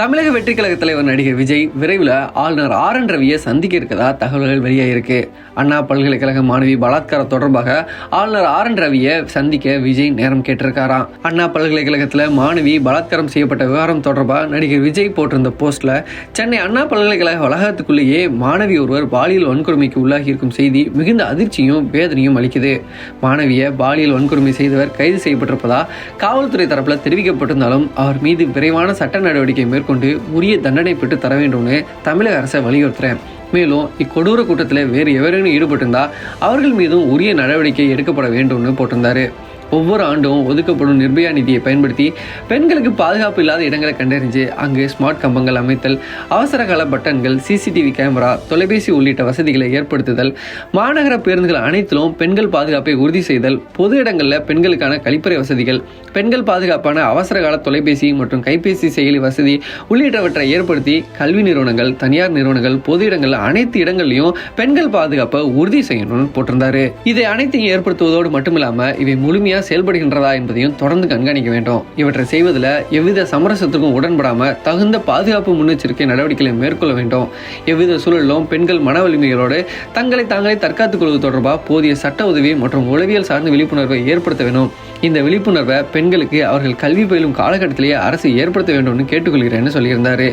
தமிழக வெற்றி கழக தலைவர் நடிகர் விஜய் விரைவில் ஆளுநர் ஆர்.என். ரவியை சந்திக்க இருக்கதா தகவல்கள் வெளியாகிருக்கு. அண்ணா பல்கலைக்கழக மாணவி பலாத்காரம் தொடர்பாக ஆளுநர் ஆர்.என். ரவியை சந்திக்க விஜய் நேரம் கேட்டிருக்காராம். அண்ணா பல்கலைக்கழகத்தில் மாணவி பலாத்காரம் செய்யப்பட்ட விவகாரம் தொடர்பாக நடிகர் விஜய் போட்டிருந்த போஸ்ட்ல சென்னை அண்ணா பல்கலைக்கழக வளாகத்துக்குள்ளேயே மாணவி ஒருவர் பாலியல் வன்கொடுமைக்கு உள்ளாகி இருக்கும் செய்தி மிகுந்த அதிர்ச்சியும் வேதனையும் அளிக்குது. மாணவியை பாலியல் வன்கொடுமை செய்தவர் கைது செய்யப்பட்டிருப்பதா காவல்துறை தரப்பில் தெரிவிக்கப்பட்டிருந்தாலும் அவர் மீது விரைவான சட்ட நடவடிக்கை மேற்கொண்டு உரிய தண்டனை பெற்று தர வேண்டும்னு தமிழக அரசை வலியுறுத்துறேன். மேலும் இக்கொடூர கூட்டத்தில் வேறு எவரேனும் ஈடுபட்டிருந்தா அவர்கள் மீதும் உரிய நடவடிக்கை எடுக்கப்பட வேண்டும்னு போட்டிருந்தாரு. ஒவ்வொரு ஆண்டும் ஒதுக்கப்படும் நிர்பயா நிதியை பயன்படுத்தி பெண்களுக்கு பாதுகாப்பு இல்லாத இடங்களை கண்டறிஞ்சு அங்கு ஸ்மார்ட் கம்பங்கள் அமைத்தல், அவசர கால பட்டன்கள், சிசிடிவி கேமரா, தொலைபேசி உள்ளிட்ட வசதிகளை ஏற்படுத்துதல், மாநகர பேருந்துகள் அனைத்திலும் பெண்கள் பாதுகாப்பை உறுதி செய்தல், பொது இடங்களில் பெண்களுக்கான கழிப்பறை வசதிகள், பெண்கள் பாதுகாப்பான அவசர கால தொலைபேசி மற்றும் கைபேசி செயலி வசதி உள்ளிட்டவற்றை ஏற்படுத்தி கல்வி நிறுவனங்கள், தனியார் நிறுவனங்கள், பொது இடங்கள் அனைத்து இடங்கள்லையும் பெண்கள் பாதுகாப்பை உறுதி செய்யணும்னு போட்டிருந்தாரு. இதை அனைத்தையும் ஏற்படுத்துவதோடு மட்டுமில்லாம இவை முழுமையாக செயல்படுகின்றதா என்பதையும் தொடர்ந்து கண்காணிக்க வேண்டும். இவற்றை செய்வதில் எவ்வித சமரசத்துக்கும் உடன்படாம தகுந்த பாதுகாப்பு முன்னெச்சரிக்கை நடவடிக்கைகளை மேற்கொள்ள வேண்டும். எவ்வித சூழலிலும் பெண்கள் மன வலிமைகளோடு தங்களை தாங்களே தற்காத்துக் கொள்வது தொடர்பாக போதிய சட்ட உதவி மற்றும் உளவியல் சார்ந்த விழிப்புணர்வை ஏற்படுத்த வேண்டும். இந்த விழிப்புணர்வை பெண்களுக்கு அவர்கள் கல்வி பயிலும் காலகட்டத்திலேயே அரசு ஏற்படுத்த வேண்டும்னு கேட்டுக்கொள்கிறேன்னு சொல்லியிருந்தாரு.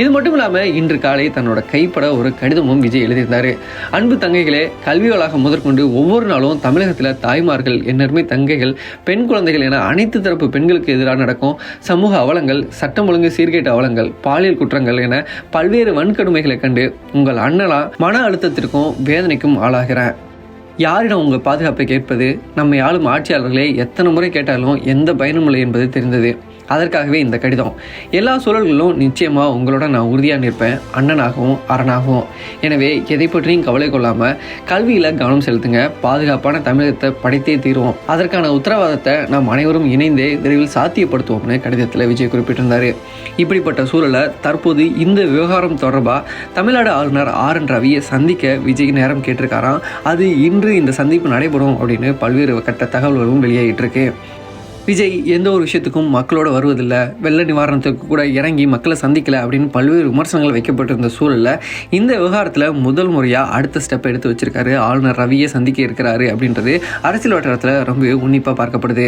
இது மட்டும் இல்லாமல் இன்று காலை தன்னோட கைப்பட ஒரு கடிதமும் விஜய் எழுதியிருந்தாரு. அன்பு தங்கைகளே, கல்வி வளாகம் முதற்கொண்டு ஒவ்வொரு நாளும் தமிழகத்தில் தாய்மார்கள், என்னருமே தங்கைகள், பெண் குழந்தைகள் என அனைத்து தரப்பு பெண்களுக்கு எதிராக நடக்கும் சமூக அவலங்கள், சட்டம் ஒழுங்கு சீர்கேட்ட அவலங்கள், பாலியல் குற்றங்கள் என பல்வேறு வன்கடுமைகளை கண்டு உங்கள் அண்ணலா மன அழுத்தத்திற்கும் வேதனைக்கும் ஆளாகிறேன். யாரிடம் உங்கள் பாதுகாப்பை கேட்பது? நம்மை ஆளும் ஆட்சியாளர்களே எத்தனை முறை கேட்டாலும் எந்த பயனும் இல்லை என்பது தெரிந்தது. அதற்காகவே இந்த கடிதம். எல்லா சூழல்களிலும் நிச்சயமாக உங்களோட நான் உறுதியாக நிற்பேன், அண்ணனாகவும் அரணாகவும். எனவே எதை பற்றியும் கவலை கொள்ளாமல் கல்வியில் கவனம் செலுத்துங்க. பாதுகாப்பான தமிழகத்தை படைத்தே தீருவோம். அதற்கான உத்தரவாதத்தை நாம் அனைவரும் இணைந்தே விரைவில் சாத்தியப்படுத்துவோம்னு கடிதத்தில் விஜய் குறிப்பிட்டிருந்தார். இப்படிப்பட்ட சூழலை தற்போது இந்த விவகாரம் தொடர்பாக தமிழ்நாடு ஆளுநர் ஆர்.என். ரவியை சந்திக்க விஜய் நேரம் கேட்டிருக்காராம். அது இன்று இந்த சந்திப்பு நடைபெறும் அப்படின்னு பல்வேறு கட்ட தகவல்களும் வெளியாகிட்டு இருக்கு. விஜய் எந்த ஒரு விஷயத்துக்கும் மக்களோட வருவதில்லை, வெள்ள நிவாரணத்துக்கு கூட இறங்கி மக்களை சந்திக்கலை அப்படின்னு பல்வேறு விமர்சனங்கள் வைக்கப்பட்டிருந்த சூழலில் இந்த விவகாரத்தில் முதல் முறையாக அடுத்த ஸ்டெப் எடுத்து வச்சிருக்காரு. ஆளுநர் ரவியை சந்திக்க இருக்கிறாரு அப்படின்றது அரசியல் வட்டாரத்தில் ரொம்ப உன்னிப்பாக பார்க்கப்படுது.